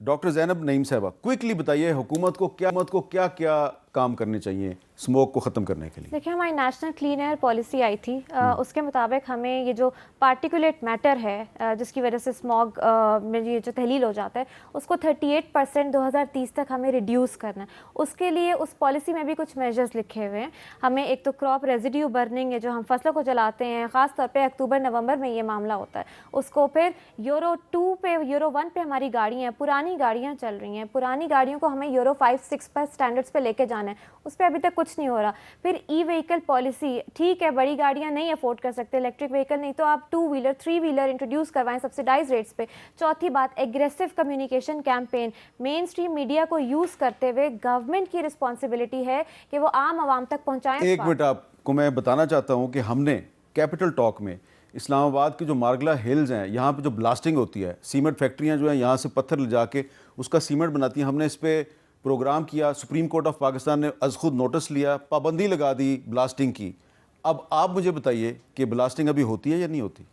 Doctor Zainab Naeem साहबा, quickly बताइए हुकूमत को क्या क्या काम करने चाहिए स्मोक को ख़त्म करने के लिए? देखिए, हमारी नेशनल क्लीन एयर पॉलिसी आई थी, उसके मुताबिक हमें ये जो पार्टिकुलेट मैटर है जिसकी वजह से स्मॉग में ये जो तहलील हो जाता है उसको 38% 2030 तक हमें रिड्यूस करना है। उसके लिए उस पॉलिसी में भी कुछ मेजर्स लिखे हुए हैं। हमें एक तो क्रॉप रेजिड्यू बर्निंग है, जो हम फसलों को जलाते हैं, ख़ास तौर पे अक्टूबर नवंबर में ये मामला होता है, उसको फिर यूरो 2 पे यूरो 1 पे हमारी गाड़ियाँ, पुरानी गाड़ियाँ चल रही हैं, पुरानी गाड़ियों को हमें यूरो 5-6 पर स्टैंडर्ड्स पे लेके जाना है, उस पर अभी तक कुछ नहीं हो रहा। फिर ई व्हीकल पॉलिसी, ठीक है बड़ी गाड़ियां नहीं अफोर्ड कर सकते, इलेक्ट्रिक व्हीकल नहीं, तो आप 2 व्हीलर 3 व्हीलर इंट्रोड्यूस करवाएं सब्सिडाइज रेट्स पे। चौथी बात, aggressive communication campaign, main stream media को यूज़ करते हुए गवर्नमेंट की रिस्पॉन्सिबिलिटी है कि वो आम आवाम तक पहुँचाएँ। एक मिनट आपको मैं बताना चाहता हूँ कि हमने कैपिटल टॉक में इस्लामाबाद की जो मारगला हिल्स हैं, यहाँ पे जो ब्लास्टिंग होती है, सीमेंट फैक्ट्रियाँ जो हैं यहाँ से पत्थर ले जाके उसका सीमेंट बनाती हैं, हमने इस पर प्रोग्राम किया। सुप्रीम कोर्ट ऑफ पाकिस्तान ने अज खुद नोटिस लिया, पाबंदी लगा दी ब्लास्टिंग की। अब आप मुझे बताइए कि ब्लास्टिंग अभी होती है या नहीं होती?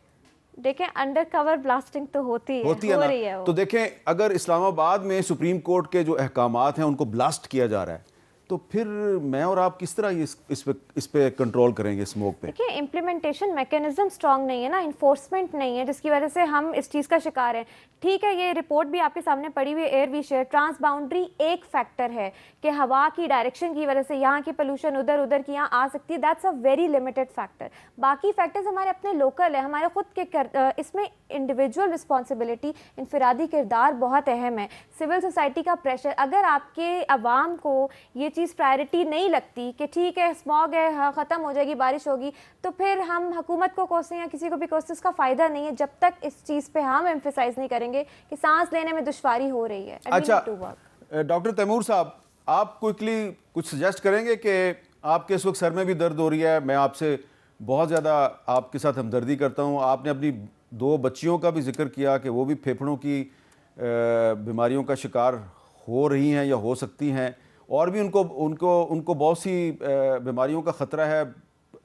देखें, अंडर कवर ब्लास्टिंग तो होती है हो रही है वो। तो देखें, अगर इस्लामाबाद में सुप्रीम कोर्ट के जो अहकामात हैं उनको ब्लास्ट किया जा रहा है, तो फिर मैं और आप किस तरह इस पे कंट्रोल करेंगे स्मोक पे? देखिए, इम्प्लीमेंटेशन मैकेनिज्म स्ट्रांग नहीं है ना, इन्फोर्समेंट नहीं है, जिसकी वजह से हम इस चीज़ का शिकार हैं। ठीक है, ये रिपोर्ट भी आपके सामने पड़ी हुई, air we share transboundary एक फैक्टर है कि हवा की डायरेक्शन की वजह से यहाँ की पोल्यूशन उधर की यहाँ आ सकती है, that's a very limited factor. बाकी फैक्टर्स हमारे अपने लोकल है, हमारे खुद के इसमें इंडिविजुअल रिस्पॉन्सिबिलिटी, इनफरादी किरदार बहुत अहम है, सिविल सोसाइटी का प्रेशर। अगर आपके अवाम को ये चीज़ प्रायोरिटी नहीं लगती कि ठीक है स्मॉग है, हाँ ख़त्म हो जाएगी, बारिश होगी, तो फिर हम हुकूमत को कोसें या किसी को भी कोसें, उसका फ़ायदा नहीं है जब तक इस चीज़ पे हम एम्फेसाइज नहीं करेंगे कि सांस लेने में दुश्वारी हो रही है। अच्छा डॉक्टर तैमूर साहब, आप क्विकली कुछ सजेस्ट करेंगे कि आपके इस वक्त सर में भी दर्द हो रही है, मैं आपसे बहुत ज़्यादा आपके साथ हमदर्दी करता हूँ। आपने अपनी 2 बच्चियों का भी जिक्र किया कि वो भी फेफड़ों की बीमारियों का शिकार हो रही हैं या हो सकती हैं, और भी उनको बहुत सी बीमारियों का ख़तरा है।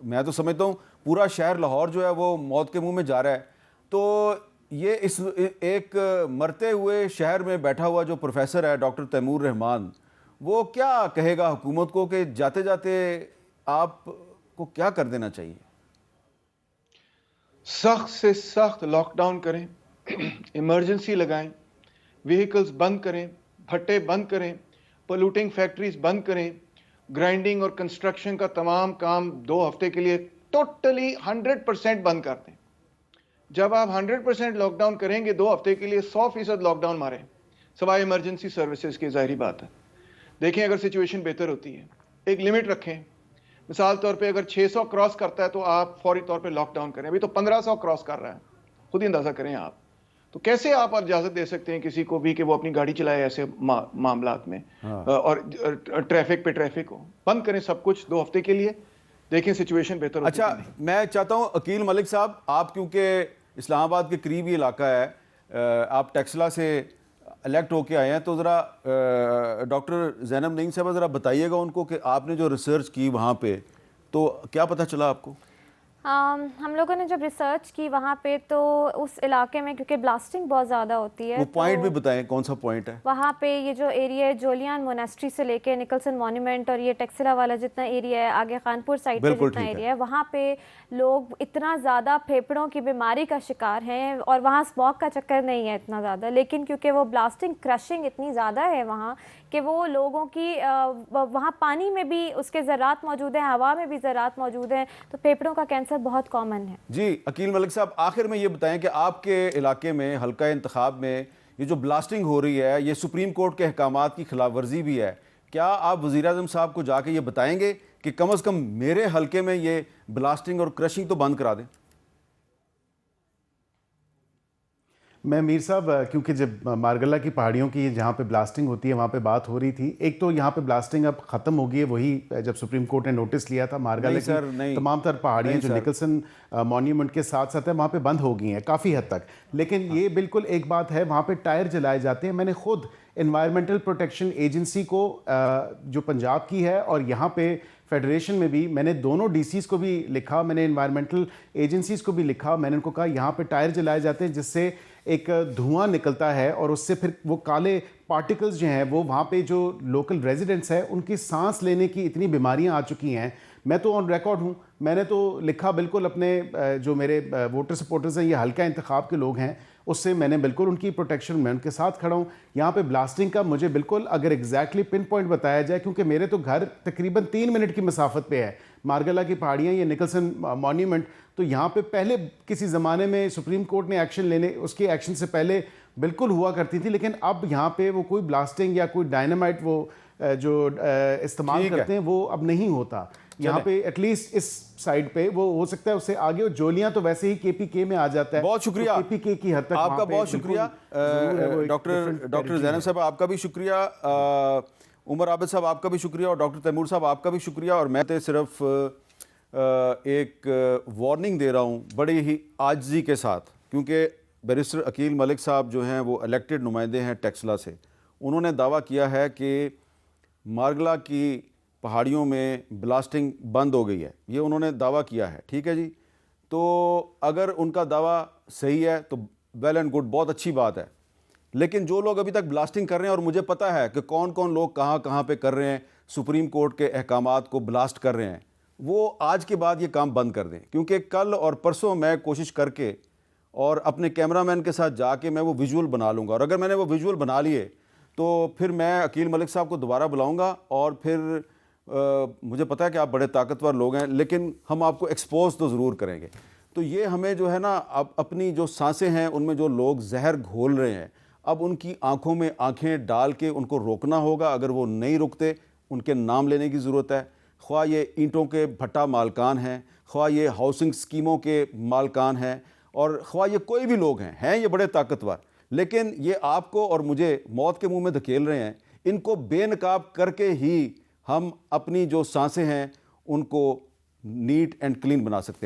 मैं तो समझता हूँ पूरा शहर लाहौर जो है वो मौत के मुंह में जा रहा है। तो ये इस एक मरते हुए शहर में बैठा हुआ जो प्रोफेसर है डॉक्टर तैमूर रहमान, वो क्या कहेगा हुकूमत को कि जाते जाते आपको क्या कर देना चाहिए? सख्त से सख्त लॉकडाउन करें, इमरजेंसी लगाएं, व्हीकल्स बंद करें, भट्टे बंद करें, पोल्यूटिंग फैक्ट्रीज बंद करें, ग्राइंडिंग और कंस्ट्रक्शन का तमाम काम 2 हफ्ते के लिए टोटली 100% बंद कर दें। जब आप 100% लॉकडाउन करेंगे 2 हफ्ते के लिए, 100% लॉकडाउन मारें, सवाए इमरजेंसी सर्विसेज की, जाहिर बात है। देखें, अगर सिचुएशन बेहतर होती है, एक लिमिट रखें। मिसाल तौर पे अगर 600 क्रॉस करता है तो आप फौरी तौर पे लॉकडाउन करें। अभी तो 1500 क्रॉस कर रहा है, खुद ही अंदाजा करें आप। तो कैसे आप इजाज़त दे सकते हैं किसी को भी कि वो अपनी गाड़ी चलाए ऐसे मामलात में? हाँ। और ट्रैफिक पे ट्रैफिक हो, बंद करें सब कुछ 2 हफ्ते के लिए, देखें सिचुएशन बेहतर होती है। अच्छा, मैं चाहता हूँ अकील मलिक साहब, आप क्योंकि इस्लामाबाद के करीबी इलाका है, आप टेक्सला से इलेक्ट होके आए हैं, तो ज़रा डॉक्टर ज़ैनब नईम साहब ज़रा बताइएगा उनको कि आपने जो रिसर्च की वहाँ पे, तो क्या पता चला आपको? हम लोगों ने जब रिसर्च की वहाँ पे, तो उस इलाके में क्योंकि ब्लास्टिंग बहुत ज़्यादा होती है, वो पॉइंट तो भी बताएं, कौन सा पॉइंट है वहाँ पे? ये जो एरिया है जोलियान मोनेस्ट्री से लेके निकलसन मॉन्यूमेंट और ये टेक्सिला वाला जितना एरिया है, आगे खानपुर साइड पे जितना एरिया है, वहाँ पे लोग इतना ज़्यादा फेफड़ों की बीमारी का शिकार हैं, और वहाँ स्मॉग का चक्कर नहीं है इतना ज़्यादा, लेकिन क्योंकि वो ब्लास्टिंग क्रशिंग इतनी ज़्यादा है वहाँ कि वो लोगों की वहाँ पानी में भी उसके ज़रात मौजूद हैं, हवा में भी ज़रात मौजूद हैं, तो फेफड़ों का कैंसर बहुत कॉमन है। जी अकील मलिक साहब, आखिर में ये बताएं कि आपके इलाके में हल्का इंतखाब में ये जो ब्लास्टिंग हो रही है, ये सुप्रीम कोर्ट के अहकामात की खिलाफ वर्जी भी है, क्या आप वज़ीर आज़म साहब को जाके ये बताएंगे कि कम अज़ कम मेरे हल्के में ये ब्लास्टिंग और क्रशिंग तो बंद करा दें? मैं मीर साहब, क्योंकि जब मारगला की पहाड़ियों की जहाँ पे ब्लास्टिंग होती है वहाँ पे बात हो रही थी, एक तो यहाँ पे ब्लास्टिंग अब ख़त्म हो गई है, वही जब सुप्रीम कोर्ट ने नोटिस लिया था मारगला की तमाम तर पहाड़ियाँ जो निकलसन मॉन्यूमेंट के साथ साथ है वहाँ पे बंद हो गई हैं काफ़ी हद तक। लेकिन ये बिल्कुल एक बात है, वहाँ पे टायर जलाए जाते हैं। मैंने खुद एनवायरमेंटल प्रोटेक्शन एजेंसी को जो पंजाब की है और यहाँ पे फेडरेशन में भी, मैंने दोनों डीसीज को भी लिखा, मैंने एनवायरमेंटल एजेंसीज को भी लिखा, मैंने उनको कहा यहाँ पे टायर जलाए जाते हैं जिससे एक धुआं निकलता है और उससे फिर वो काले पार्टिकल्स जो हैं वो वहाँ पे जो लोकल रेजिडेंट्स हैं उनकी सांस लेने की इतनी बीमारियां आ चुकी हैं। मैं तो ऑन रिकॉर्ड हूँ, मैंने तो लिखा बिल्कुल अपने जो मेरे वोटर सपोर्टर्स हैं, ये हल्का इंतखाब के लोग हैं, उससे मैंने बिल्कुल उनकी प्रोटेक्शन में उनके साथ खड़ा हूँ। यहाँ पे ब्लास्टिंग का मुझे बिल्कुल अगर एग्जैक्टली पिन पॉइंट बताया जाए, क्योंकि मेरे तो घर तकरीबन 3 मिनट की मसाफत पे है, मार्गला की पहाड़ियाँ, ये निकलसन मॉन्यूमेंट, तो यहाँ पे पहले किसी ज़माने में सुप्रीम कोर्ट ने एक्शन लेने, उसके एक्शन से पहले बिल्कुल हुआ करती थी, लेकिन अब यहाँ पे वो कोई ब्लास्टिंग या कोई डायनामाइट वो जो इस्तेमाल करते हैं वो अब नहीं होता यहाँ पे, एटलीस्ट इस साइड पे। वो हो सकता है उससे आगे, और जोलियां तो वैसे ही केपीके में आ जाता है। बहुत शुक्रिया, तो केपीके की हद तक आपका बहुत शुक्रिया। डॉक्टर ज़ैनब साहब आपका भी शुक्रिया, उमर आबिद साहब आपका भी शुक्रिया, और डॉक्टर तैमूर साहब आपका भी शुक्रिया। और मैं तो सिर्फ एक वार्निंग दे रहा हूँ बड़ी ही आजिज़ी के साथ, क्योंकि बैरिस्टर अकील मलिक साहब जो हैं वो इलेक्टेड नुमाइंदे हैं टेक्सला से। उन्होंने दावा किया है कि मार्गला की पहाड़ियों में ब्लास्टिंग बंद हो गई है, ये उन्होंने दावा किया है, ठीक है जी। तो अगर उनका दावा सही है तो वेल एंड गुड, बहुत अच्छी बात है। लेकिन जो लोग अभी तक ब्लास्टिंग कर रहे हैं, और मुझे पता है कि कौन कौन लोग कहाँ कहाँ पे कर रहे हैं, सुप्रीम कोर्ट के अहकामात को ब्लास्ट कर रहे हैं, वो आज के बाद ये काम बंद कर दें। क्योंकि कल और परसों मैं कोशिश करके और अपने कैमरामैन के साथ जाके मैं वो विजुअल बना लूँगा, और अगर मैंने वो विजुअल बना लिए तो फिर मैं अकील मलिक साहब को दोबारा बुलाऊँगा, और फिर मुझे पता है कि आप बड़े ताकतवर लोग हैं, लेकिन हम आपको एक्सपोज तो ज़रूर करेंगे। तो ये हमें जो है ना, अब अपनी जो सांसें हैं उनमें जो लोग जहर घोल रहे हैं, अब उनकी आंखों में आंखें डाल के उनको रोकना होगा। अगर वो नहीं रुकते, उनके नाम लेने की ज़रूरत है। ख्वाह ये ईंटों के भट्टा मालकान हैं, ख्वाह ये हाउसिंग स्कीमों के मालकान हैं, और ख्वाह ये कोई भी लोग हैं ये बड़े ताकतवर, लेकिन ये आपको और मुझे मौत के मुंह में धकेल रहे हैं। इनको बेनकाब करके ही हम अपनी जो सांसें हैं उनको नीट एंड क्लीन बना सकते हैं।